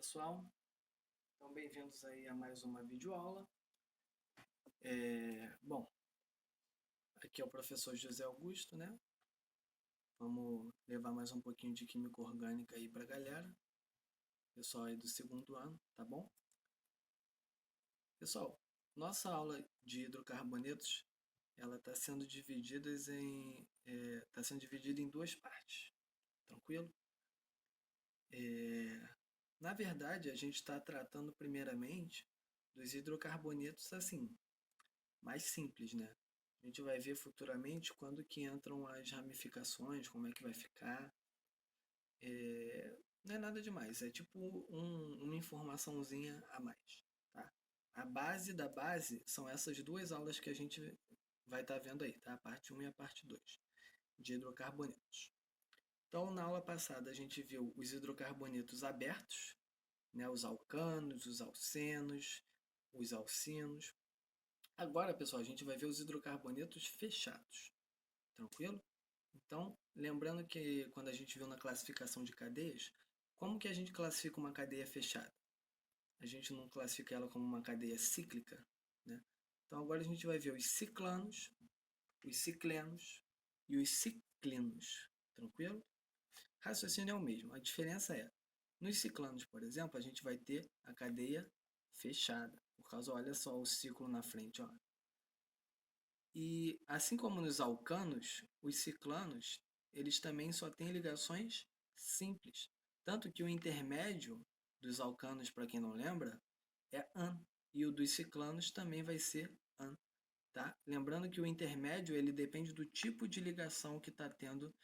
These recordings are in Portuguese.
pessoal, então bem-vindos aí a mais uma videoaula. Bom, aqui é o professor José Augusto, né? Vamos levar mais um pouquinho de química orgânica aí pra galera, pessoal aí do segundo ano, tá bom? Pessoal, nossa aula de hidrocarbonetos, ela está sendo dividida em duas partes, tranquilo? Na verdade, a gente está tratando primeiramente dos hidrocarbonetos assim, mais simples, né? A gente vai ver futuramente quando que entram as ramificações, como é que vai ficar. Não é nada demais, é tipo uma informaçãozinha a mais, tá? A base da base são essas duas aulas que a gente vai estar vendo aí, tá? A parte um e a parte 2 de hidrocarbonetos. Então, na aula passada a gente viu os hidrocarbonetos abertos, né? Os alcanos, os alcenos, os alcinos. Agora, pessoal, a gente vai ver os hidrocarbonetos fechados. Tranquilo? Então, lembrando que quando a gente viu na classificação de cadeias, como que a gente classifica uma cadeia fechada? A gente não classifica ela como uma cadeia cíclica, né? Então agora a gente vai ver os ciclanos, os ciclenos e os ciclinos. Tranquilo? Raciocínio é o mesmo. A diferença é, nos ciclanos, por exemplo, a gente vai ter a cadeia fechada. Por causa, olha só o ciclo na frente, ó. E assim como nos alcanos, os ciclanos, eles também só têm ligações simples. Tanto que o intermédio dos alcanos, para quem não lembra, é AN. E o dos ciclanos também vai ser AN. Tá? Lembrando que o intermédio ele depende do tipo de ligação que está tendo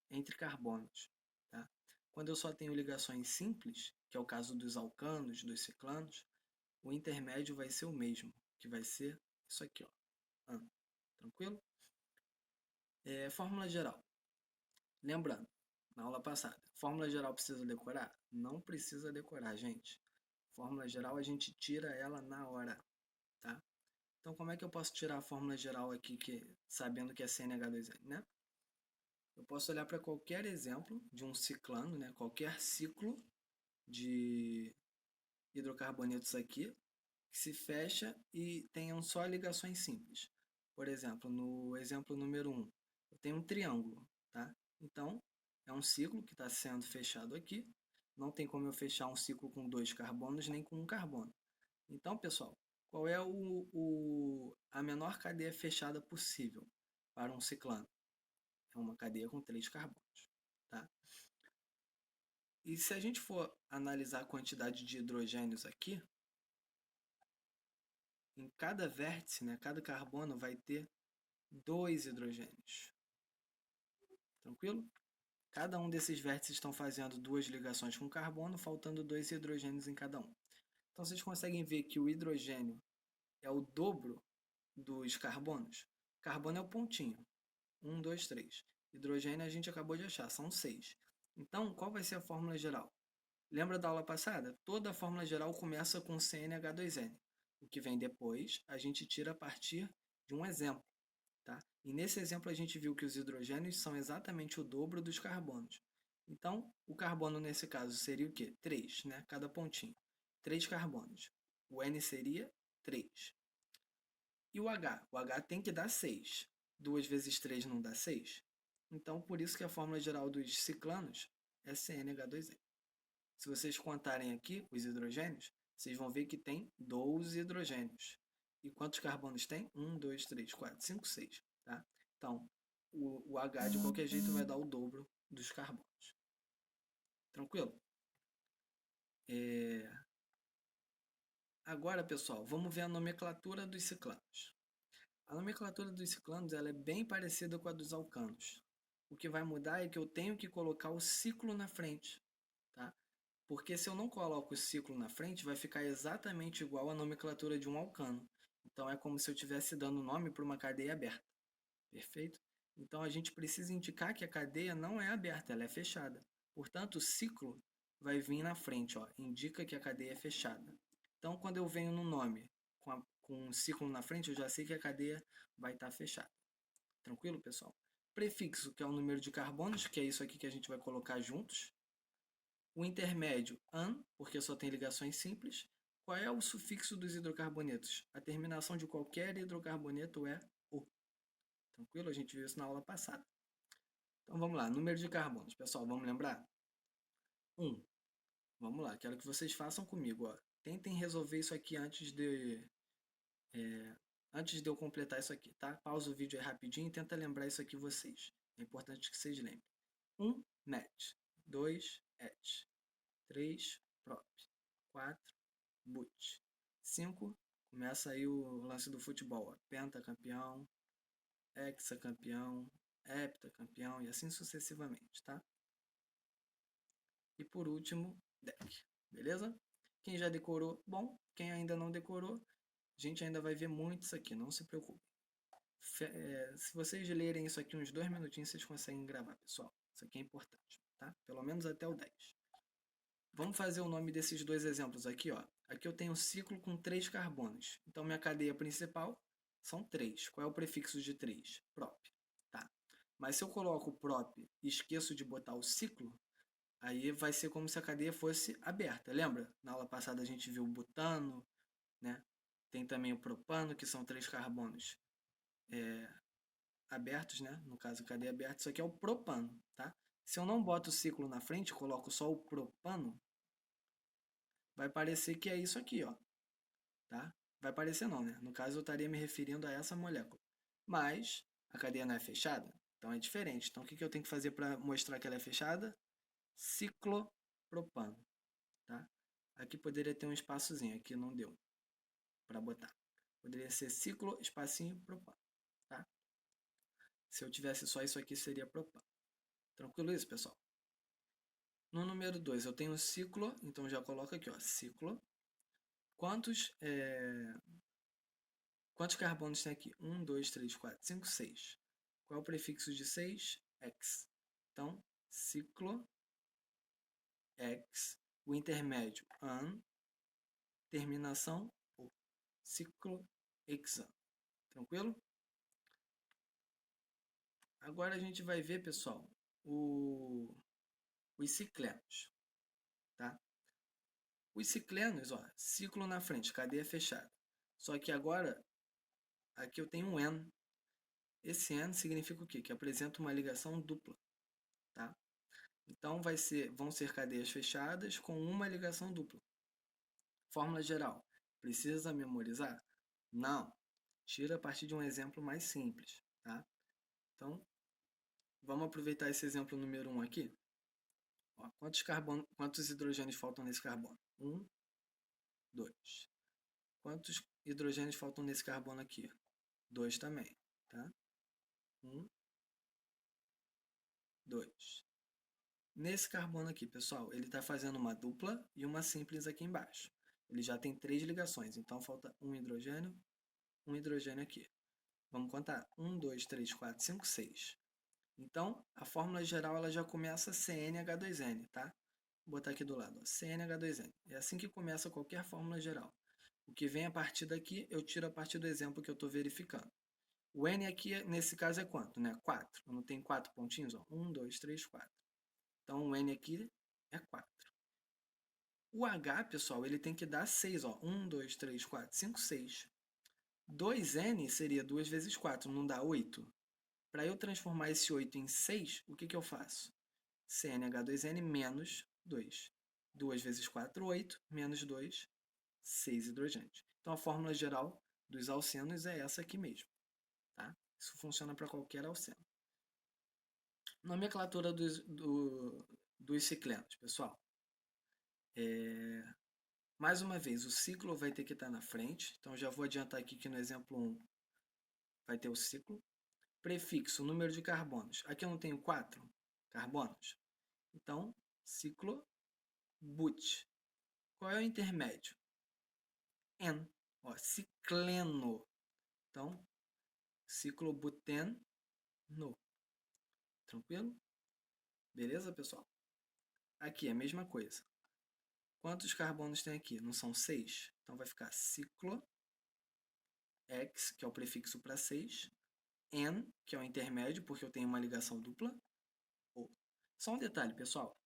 entre carbonos. Tá? Quando eu só tenho ligações simples, que é o caso dos alcanos, dos ciclanos, o intermédio vai ser o mesmo, que vai ser isso aqui, ó, AN. Tranquilo? Fórmula geral. Lembrando, na aula passada, fórmula geral precisa decorar? Não precisa decorar, gente. Fórmula geral a gente tira ela na hora, tá? Então, como é que eu posso tirar a fórmula geral aqui, sabendo que é CnH2n, né? Eu posso olhar para qualquer exemplo de um ciclano, né? Qualquer ciclo de hidrocarbonetos aqui, que se fecha e tenham só ligações simples. Por exemplo, no exemplo número 1, eu tenho um triângulo, tá? Então, é um ciclo que está sendo fechado aqui. Não tem como eu fechar um ciclo com dois carbonos nem com um carbono. Então, pessoal, qual é a menor cadeia fechada possível para um ciclano? É uma cadeia com três carbonos, tá? E se a gente for analisar a quantidade de hidrogênios aqui, em cada vértice, né, cada carbono vai ter dois hidrogênios. Tranquilo? Cada um desses vértices estão fazendo duas ligações com carbono, faltando dois hidrogênios em cada um. Então vocês conseguem ver que o hidrogênio é o dobro dos carbonos. Carbono é o pontinho. 1, 2, 3. Hidrogênio a gente acabou de achar, são 6. Então, qual vai ser a fórmula geral? Lembra da aula passada? Toda a fórmula geral começa com CnH2n. O que vem depois, a gente tira a partir de um exemplo. Tá? E nesse exemplo a gente viu que os hidrogênios são exatamente o dobro dos carbonos. Então, o carbono nesse caso seria o quê? 3, né? Cada pontinho. 3 carbonos. O N seria 3. E o H? O H tem que dar 6. 2 vezes 3 não dá 6? Então, por isso que a fórmula geral dos ciclanos é CnH2n. Se vocês contarem aqui os hidrogênios, vocês vão ver que tem 12 hidrogênios. E quantos carbonos tem? 1, 2, 3, 4, 5, 6. Tá? Então, o H de qualquer jeito vai dar o dobro dos carbonos. Tranquilo? Agora, pessoal, vamos ver a nomenclatura dos ciclanos. A nomenclatura dos ciclanos ela é bem parecida com a dos alcanos. O que vai mudar é que eu tenho que colocar o ciclo na frente. Tá? Porque se eu não coloco o ciclo na frente, vai ficar exatamente igual à nomenclatura de um alcano. Então é como se eu estivesse dando nome para uma cadeia aberta. Perfeito? Então a gente precisa indicar que a cadeia não é aberta, ela é fechada. Portanto, o ciclo vai vir na frente, ó, indica que a cadeia é fechada. Então, quando eu venho no nome com um ciclo na frente, eu já sei que a cadeia vai estar fechada. Tranquilo, pessoal? Prefixo, que é o número de carbonos, que é isso aqui que a gente vai colocar juntos. O intermédio, an, porque só tem ligações simples. Qual é o sufixo dos hidrocarbonetos? A terminação de qualquer hidrocarboneto é o. Tranquilo? A gente viu isso na aula passada. Então vamos lá, número de carbonos. Pessoal, vamos lembrar? 1. Vamos lá, quero que vocês façam comigo. Ó. Tentem resolver isso aqui antes de eu completar isso aqui, tá? Pausa o vídeo aí rapidinho e tenta lembrar isso aqui vocês. É importante que vocês lembrem. 1, met. 2, et. 3, prop. 4, but. 5, começa aí o lance do futebol. Ó. Pentacampeão, hexacampeão, heptacampeão e assim sucessivamente, tá? E por último, deck. Beleza? Quem já decorou, bom. Quem ainda não decorou, a gente ainda vai ver muito isso aqui, não se preocupe. Se vocês lerem isso aqui uns 2 minutinhos, vocês conseguem gravar, pessoal. Isso aqui é importante, tá? Pelo menos até o 10. Vamos fazer o nome desses dois exemplos aqui, ó. Aqui eu tenho um ciclo com 3 carbonos. Então, minha cadeia principal são 3. Qual é o prefixo de 3? Prop. Tá. Mas se eu coloco o prop e esqueço de botar o ciclo, aí vai ser como se a cadeia fosse aberta. Lembra? Na aula passada a gente viu o butano, né? Tem também o propano, que são 3 carbonos abertos, né? No caso, cadeia aberta. Isso aqui é o propano, tá? Se eu não boto o ciclo na frente, coloco só o propano, vai parecer que é isso aqui, ó. Tá? Vai parecer não, né? No caso, eu estaria me referindo a essa molécula. Mas a cadeia não é fechada, então é diferente. Então, o que eu tenho que fazer para mostrar que ela é fechada? Ciclopropano, tá? Aqui poderia ter um espaçozinho, aqui não deu para botar. Poderia ser ciclo, espacinho, propano, tá? Se eu tivesse só isso aqui, seria propano. Tranquilo isso, pessoal? No número 2, eu tenho ciclo, então já coloco aqui, ó, ciclo. Quantos carbonos tem aqui? 1, 2, 3, 4, 5, 6. Qual é o prefixo de 6? X. Então, ciclo X. O intermédio, an. Terminação, o. Ciclo hexan. Tranquilo? Agora a gente vai ver, pessoal, os ciclenos. Tá? Os ciclenos, ó, ciclo na frente, cadeia fechada. Só que agora, aqui eu tenho um N. Esse N significa o quê? Que apresenta uma ligação dupla. Tá? Então vão ser cadeias fechadas com uma ligação dupla. Fórmula geral. Precisa memorizar? Não. Tira a partir de um exemplo mais simples. Tá? Então, vamos aproveitar esse exemplo número 1 aqui. Ó, quantos hidrogênios faltam nesse carbono? 1, 2. Quantos hidrogênios faltam nesse carbono aqui? 2 também. Tá? 1, 2. Nesse carbono aqui, pessoal, ele está fazendo uma dupla e uma simples aqui embaixo. Ele já tem 3 ligações, então falta um hidrogênio aqui. Vamos contar? 1, 2, 3, 4, 5, 6. Então, a fórmula geral ela já começa CnH2n, tá? Vou botar aqui do lado, ó, CnH2n. É assim que começa qualquer fórmula geral. O que vem a partir daqui, eu tiro a partir do exemplo que eu estou verificando. O N aqui, nesse caso, é quanto? Né? 4. Eu não tenho 4 pontinhos? Ó. 1, 2, 3, 4. Então, o N aqui é 4. O H, pessoal, ele tem que dar 6. Ó. 1, 2, 3, 4, 5, 6. 2N seria 2 vezes 4, não dá 8? Para eu transformar esse 8 em 6, o que eu faço? CnH2n menos 2. 2 vezes 4, 8, menos 2, 6 hidrogênios. Então, a fórmula geral dos alcenos é essa aqui mesmo. Tá? Isso funciona para qualquer alceno. Nomenclatura dos ciclenos, pessoal. Mais uma vez, o ciclo vai ter que estar na frente. Então, já vou adiantar aqui que no exemplo 1 vai ter o ciclo. Prefixo, número de carbonos. Aqui eu não tenho 4 carbonos. Então, ciclo but. Qual é o intermédio? N. Ó, cicleno. Então, ciclobuteno. Tranquilo? Beleza, pessoal? Aqui é a mesma coisa. Quantos carbonos tem aqui? Não são 6? Então vai ficar ciclo X, que é o prefixo para 6. N, que é o intermédio, porque eu tenho uma ligação dupla. O. Só um detalhe, pessoal.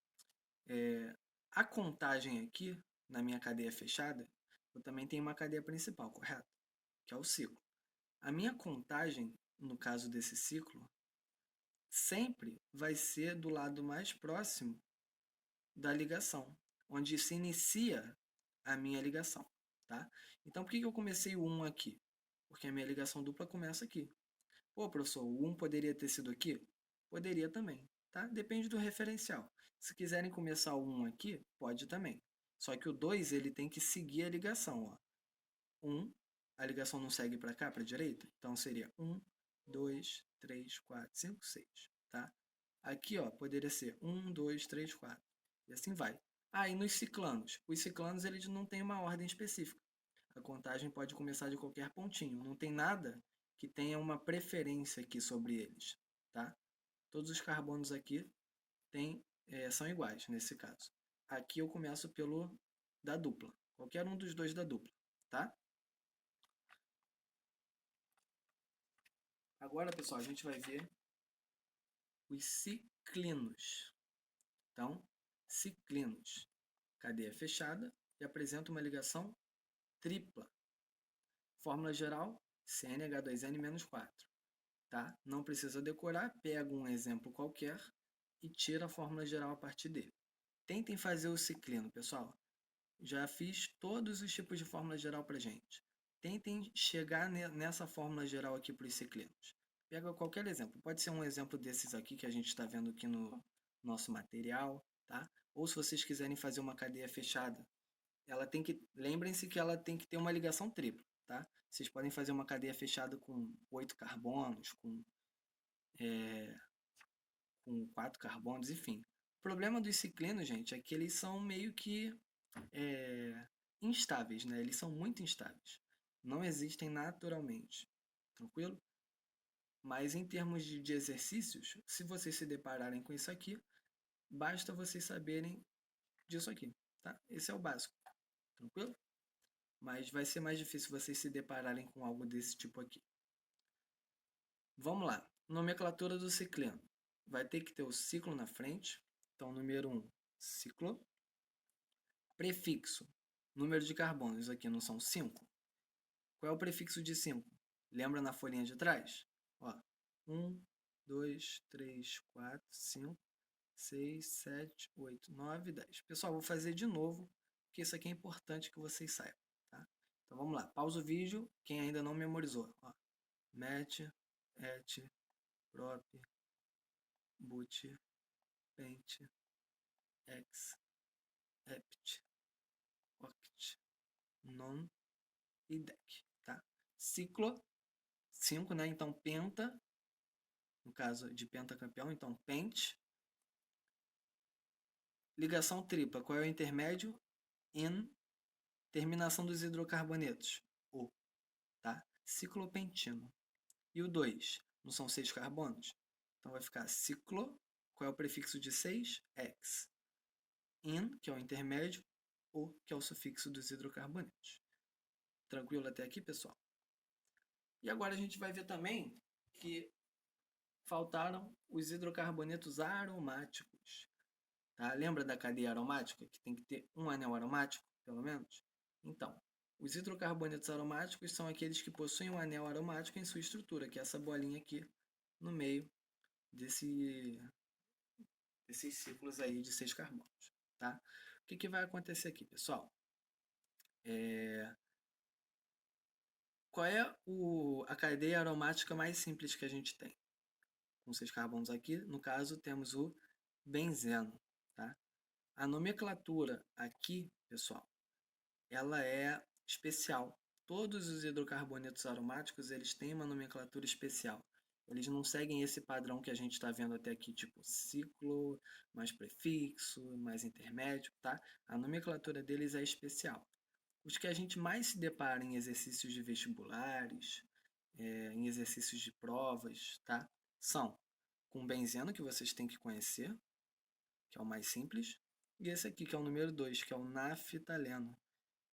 A contagem aqui, na minha cadeia fechada, eu também tenho uma cadeia principal, correto? Que é o ciclo. A minha contagem, no caso desse ciclo, sempre vai ser do lado mais próximo da ligação, onde se inicia a minha ligação, tá? Então, por que eu comecei o 1 aqui? Porque a minha ligação dupla começa aqui. Pô, professor, o 1 poderia ter sido aqui? Poderia também, tá? Depende do referencial. Se quiserem começar o 1 aqui, pode também. Só que o 2, ele tem que seguir a ligação, ó. 1, a ligação não segue para cá, para a direita? Então seria 1, 2, 3, 4, 5, 6, tá? Aqui, ó, poderia ser 1, 2, 3, 4. E assim vai. Ah, e nos ciclanos? Os ciclanos, eles não têm uma ordem específica. A contagem pode começar de qualquer pontinho. Não tem nada que tenha uma preferência aqui sobre eles, tá? Todos os carbonos aqui são iguais, nesse caso. Aqui eu começo pelo da dupla. Qualquer um dos dois da dupla, tá? Agora, pessoal, a gente vai ver os ciclinos. Então, ciclinos, cadeia fechada e apresenta uma ligação tripla. Fórmula geral, CnH2n-4. Tá? Não precisa decorar, pega um exemplo qualquer e tira a fórmula geral a partir dele. Tentem fazer o ciclino, pessoal. Já fiz todos os tipos de fórmula geral para gente. Tentem chegar nessa fórmula geral aqui para os ciclinos. Pega qualquer exemplo. Pode ser um exemplo desses aqui que a gente está vendo aqui no nosso material, tá? Ou se vocês quiserem fazer uma cadeia fechada, lembrem-se que ela tem que ter uma ligação tripla, tá? Vocês podem fazer uma cadeia fechada com 8 carbonos, com 4 carbonos, enfim. O problema dos ciclinos, gente, é que eles são meio que instáveis, né? Eles são muito instáveis. Não existem naturalmente. Tranquilo? Mas em termos de exercícios, se vocês se depararem com isso aqui, basta vocês saberem disso aqui, tá? Esse é o básico. Tranquilo? Mas vai ser mais difícil vocês se depararem com algo desse tipo aqui. Vamos lá. Nomenclatura do ciclino. Vai ter que ter o ciclo na frente. Então, número 1, ciclo. Prefixo. Número de carbonos aqui não são 5. Qual é o prefixo de 5? Lembra na folhinha de trás? Ó, 1, 2, 3, 4, 5, 6, 7, 8, 9, 10. Pessoal, vou fazer de novo, porque isso aqui é importante que vocês saibam. Tá? Então vamos lá. Pausa o vídeo, quem ainda não memorizou. Ó, met, et, prop, but, pent, ex, ept, oct, non e dec. Tá? Ciclo, 5, né? Então penta, no caso de pentacampeão, então pent. Ligação tripla, qual é o intermédio? In. Terminação dos hidrocarbonetos, O. Tá? Ciclopentino. E o 2, não são 6 carbonos? Então vai ficar ciclo, qual é o prefixo de 6? Ex. In, que é o intermédio, O, que é o sufixo dos hidrocarbonetos. Tranquilo até aqui, pessoal? E agora a gente vai ver também que faltaram os hidrocarbonetos aromáticos. Tá? Lembra da cadeia aromática, que tem que ter um anel aromático, pelo menos? Então, os hidrocarbonetos aromáticos são aqueles que possuem um anel aromático em sua estrutura, que é essa bolinha aqui no meio desses ciclos aí de 6 carbonos. Tá? O que vai acontecer aqui, pessoal? Qual é a cadeia aromática mais simples que a gente tem? Com 6 carbonos aqui, no caso, temos o benzeno. Tá? A nomenclatura aqui, pessoal, ela é especial. Todos os hidrocarbonetos aromáticos, eles têm uma nomenclatura especial. Eles não seguem esse padrão que a gente está vendo até aqui, tipo ciclo, mais prefixo, mais intermédio, tá? A nomenclatura deles é especial. Os que a gente mais se depara em exercícios de vestibulares, em exercícios de provas, tá? São com benzeno, que vocês têm que conhecer, que é o mais simples, e esse aqui, que é o número 2, que é o naftaleno,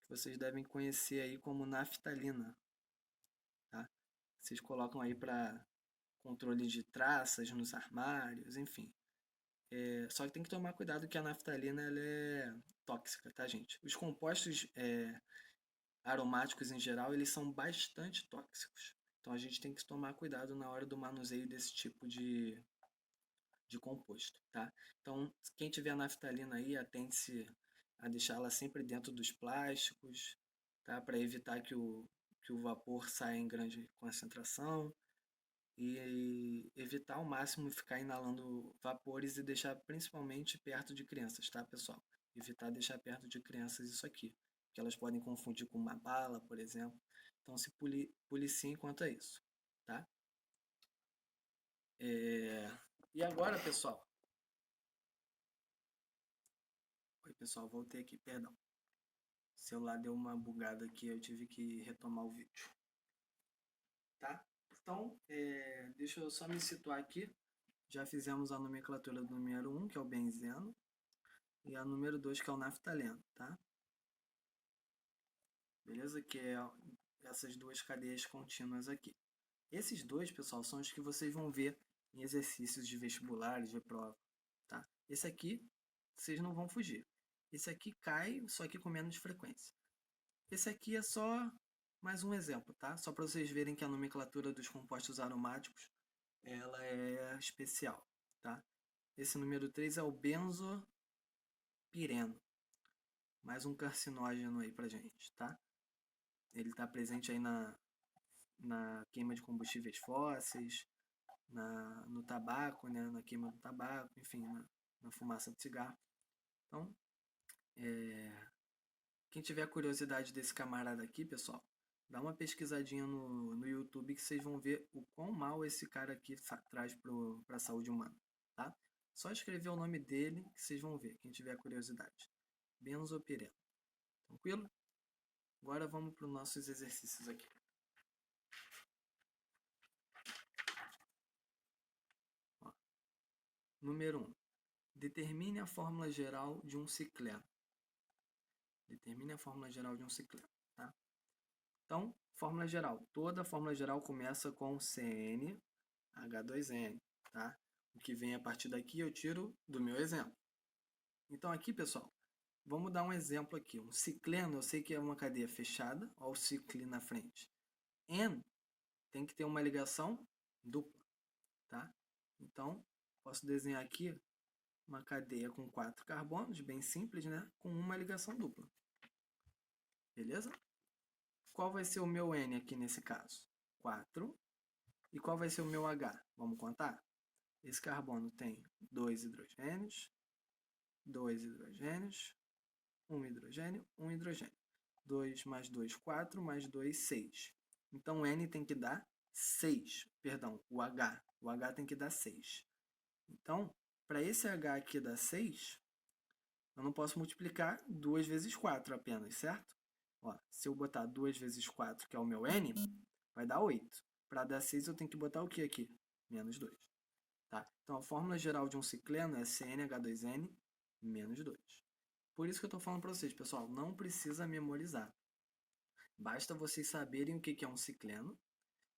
que vocês devem conhecer aí como naftalina. Tá? Vocês colocam aí para controle de traças nos armários, enfim. Só que tem que tomar cuidado que a naftalina ela é tóxica, tá, gente? Os compostos aromáticos em geral, eles são bastante tóxicos. Então a gente tem que tomar cuidado na hora do manuseio desse tipo de composto, tá? Então, quem tiver naftalina aí, atente-se a deixá-la sempre dentro dos plásticos, tá? Para evitar que o vapor saia em grande concentração e evitar ao máximo ficar inalando vapores e deixar principalmente perto de crianças, tá, pessoal? Evitar deixar perto de crianças isso aqui, que elas podem confundir com uma bala, por exemplo. Então se policiem quanto a isso, tá? E agora, pessoal? Oi, pessoal, voltei aqui, perdão. O celular deu uma bugada aqui, eu tive que retomar o vídeo, tá? Então, deixa eu só me situar aqui. Já fizemos a nomenclatura do número 1, que é o benzeno, e a número 2, que é o naftaleno, tá? Beleza? Que é essas duas cadeias contínuas aqui. Esses dois, pessoal, são os que vocês vão ver em exercícios de vestibulares, de prova, tá? Esse aqui, vocês não vão fugir. Esse aqui cai, só que com menos frequência. Esse aqui é só mais um exemplo, tá? Só para vocês verem que a nomenclatura dos compostos aromáticos, ela é especial, tá? Esse número 3 é o benzopireno. Mais um carcinógeno aí pra gente, tá? Ele está presente aí na queima de combustíveis fósseis, no tabaco, né? Na queima do tabaco, enfim, na fumaça de cigarro. Então, quem tiver curiosidade desse camarada aqui, pessoal, dá uma pesquisadinha no YouTube que vocês vão ver o quão mal esse cara aqui traz para a saúde humana, tá? Só escrever o nome dele que vocês vão ver, quem tiver curiosidade. Benzopireno. Tranquilo? Agora vamos para os nossos exercícios aqui. Ó. Número 1. Determine a fórmula geral de um cicleno. Determine a fórmula geral de um cicleno, tá? Então, fórmula geral. Toda fórmula geral começa com CnH2n, tá? O que vem a partir daqui eu tiro do meu exemplo. Então aqui, pessoal, vamos dar um exemplo aqui. Um cicleno, eu sei que é uma cadeia fechada, olha o ciclo na frente. N tem que ter uma ligação dupla, tá? Então, posso desenhar aqui uma cadeia com 4 carbonos, bem simples, né? Com uma ligação dupla. Beleza? Qual vai ser o meu N aqui nesse caso? 4. E qual vai ser o meu H? Vamos contar? Esse carbono tem 2 hidrogênios, 2 hidrogênios, 1 hidrogênio, 1 hidrogênio. 2 mais 2, 4, mais 2, 6. Então o N tem que dar 6. Perdão, o H. O H tem que dar 6. Então, para esse H aqui dar 6, eu não posso multiplicar 2 vezes 4 apenas, certo? Ó, se eu botar 2 vezes 4, que é o meu N, vai dar 8. Para dar 6, eu tenho que botar o que aqui? Menos 2. Tá? Então, a fórmula geral de um cicleno é CnH2n menos 2. Por isso que eu estou falando para vocês, pessoal, não precisa memorizar. Basta vocês saberem o que é um cicleno,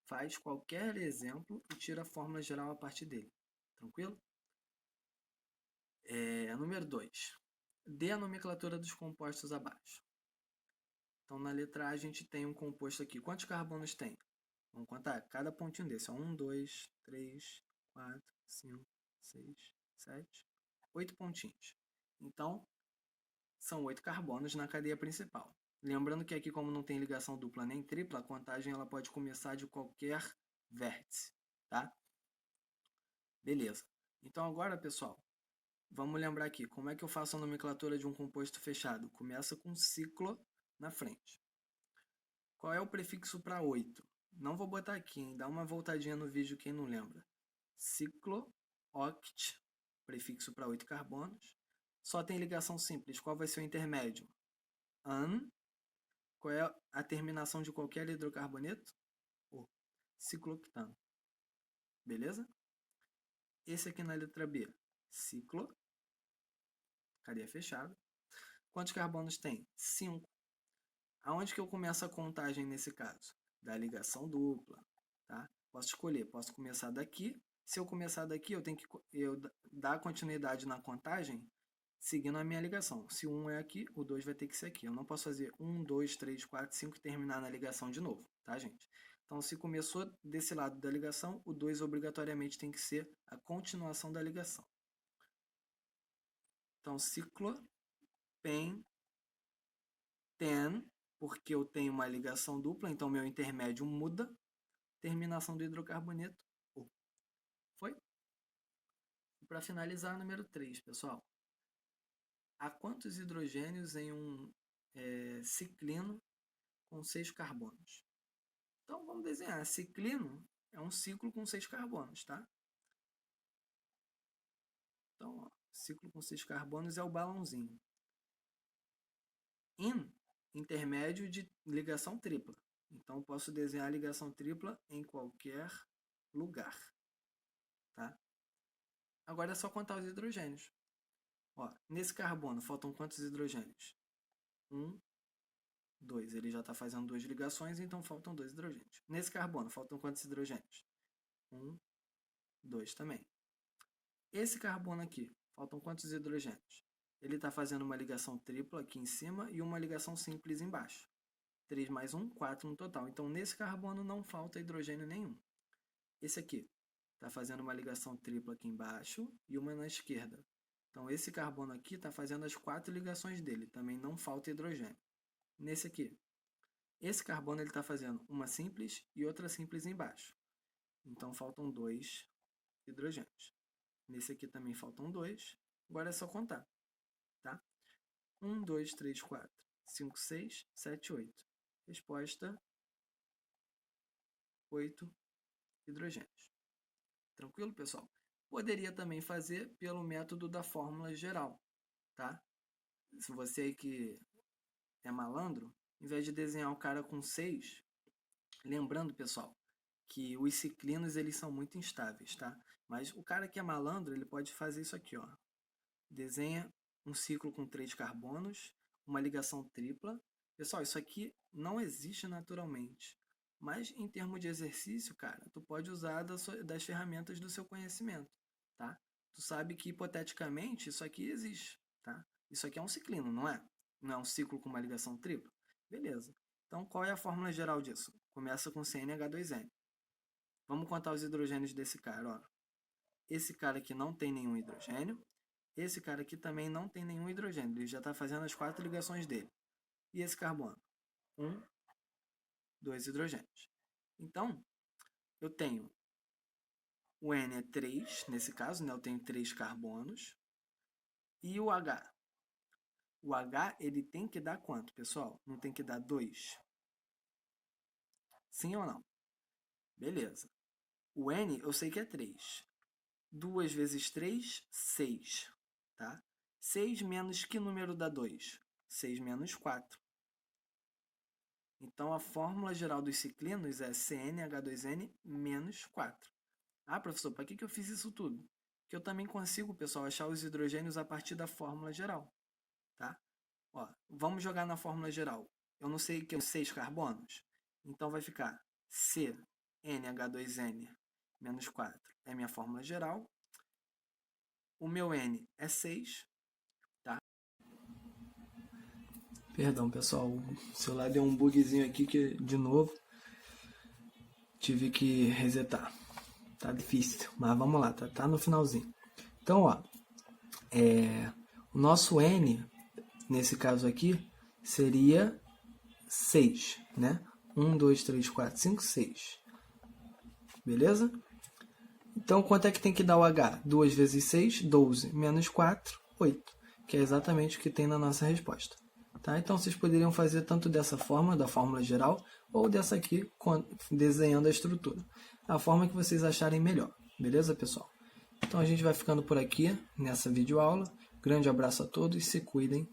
faz qualquer exemplo e tira a fórmula geral a partir dele. Tranquilo? Número 2. Dê a nomenclatura dos compostos abaixo. Então, na letra A, a gente tem um composto aqui. Quantos carbonos tem? Vamos contar? Cada pontinho desse. 1, 2, 3, 4, 5, 6, 7, 8 pontinhos. Então, são 8 carbonos na cadeia principal. Lembrando que aqui, como não tem ligação dupla nem tripla, a contagem ela pode começar de qualquer vértice, tá? Beleza. Então agora, pessoal, vamos lembrar aqui, como é que eu faço a nomenclatura de um composto fechado? Começa com ciclo na frente. Qual é o prefixo para 8? Não vou botar aqui, hein? Dá uma voltadinha no vídeo quem não lembra. Ciclo, oct, prefixo para 8 carbonos. Só tem ligação simples. Qual vai ser o intermédio? An. Qual é a terminação de qualquer hidrocarboneto? O ciclooctano. Beleza? Esse aqui na letra B. Ciclo. Cadeia fechada. Quantos carbonos tem? 5. Aonde que eu começo a contagem nesse caso? Da ligação dupla. Tá? Posso escolher. Posso começar daqui Se eu começar daqui, eu tenho que dar continuidade na contagem seguindo a minha ligação. Se o 1 é aqui, o 2 vai ter que ser aqui. Eu não posso fazer 1, 2, 3, 4, 5 e terminar na ligação de novo, tá, gente? Então, se começou desse lado da ligação, o 2 obrigatoriamente tem que ser a continuação da ligação. Então, ciclo pen ten, porque eu tenho uma ligação dupla, então meu intermédio muda. Terminação do hidrocarboneto, O. Foi? Para finalizar, número 3, pessoal. Há quantos hidrogênios em um ciclino com 6 carbonos? Então, vamos desenhar. Ciclino é um ciclo com 6 carbonos, tá? Então, ó, ciclo com 6 carbonos é o balãozinho. Intermédio de ligação tripla. Então, posso desenhar a ligação tripla em qualquer lugar, tá? Agora é só contar os hidrogênios. Ó, nesse carbono, faltam quantos hidrogênios? 1, 2. Ele já está fazendo 2 ligações, então faltam 2 hidrogênios. Nesse carbono, faltam quantos hidrogênios? 1, 2 também. Esse carbono aqui, faltam quantos hidrogênios? Ele está fazendo uma ligação tripla aqui em cima e uma ligação simples embaixo. 3 mais 1, 4 no total. Então, nesse carbono não falta hidrogênio nenhum. Esse aqui está fazendo uma ligação tripla aqui embaixo e uma na esquerda. Então, esse carbono aqui está fazendo as 4 ligações dele. Também não falta hidrogênio. Nesse aqui, esse carbono está fazendo uma simples e outra simples embaixo. Então, faltam 2 hidrogênios. Nesse aqui também faltam 2. Agora é só contar. Tá? 1, 2, 3, 4, 5, 6, 7, 8. Resposta: 8 hidrogênios. Tranquilo, pessoal? Poderia também fazer pelo método da fórmula geral, tá? Se você aí que é malandro, em vez de desenhar o cara com 6, lembrando, pessoal, que os ciclinos eles são muito instáveis, tá? Mas o cara que é malandro, ele pode fazer isso aqui, ó. Desenha um ciclo com 3 carbonos, uma ligação tripla. Pessoal, isso aqui não existe naturalmente. Mas em termos de exercício, cara, tu pode usar das ferramentas do seu conhecimento, tá? Tu sabe que hipoteticamente isso aqui existe, tá? Isso aqui é um ciclino, não é? Não é um ciclo com uma ligação tripla? Beleza. Então, qual é a fórmula geral disso? Começa com CnH2n. Vamos contar os hidrogênios desse cara, ó. Esse cara aqui não tem nenhum hidrogênio. Esse cara aqui também não tem nenhum hidrogênio. Ele já está fazendo as 4 ligações dele. E esse carbono? 1, 2 hidrogênios. Então, eu tenho o N é 3, nesse caso, né? Eu tenho 3 carbonos. E o H? O H, ele tem que dar quanto, pessoal? Não tem que dar 2? Sim ou não? Beleza. O N, eu sei que é 3. 2 vezes 3, 6. Tá? 6 menos que número dá 2? 6 menos 4. Então, a fórmula geral dos ciclinos é CnH2n menos 4. Ah, professor, para que eu fiz isso tudo? Porque eu também consigo, pessoal, achar os hidrogênios a partir da fórmula geral. Tá? Ó, vamos jogar na fórmula geral. Eu não sei que é 6 carbonos. Então, vai ficar CnH2n menos 4 é minha fórmula geral. O meu N é 6. Tá? Perdão, pessoal. O celular deu um bugzinho aqui que, de novo, tive que resetar. Tá difícil, mas vamos lá, tá no finalzinho. Então, ó, o nosso N, nesse caso aqui, seria 6, né? 1, 2, 3, 4, 5, 6. Beleza? Então, quanto é que tem que dar o H? 2 vezes 6, 12. Menos 4, 8. Que é exatamente o que tem na nossa resposta. Tá? Então, vocês poderiam fazer tanto dessa forma, da fórmula geral, ou dessa aqui, desenhando a estrutura. A forma que vocês acharem melhor. Beleza, pessoal? Então, a gente vai ficando por aqui, nessa videoaula. Grande abraço a todos, se cuidem.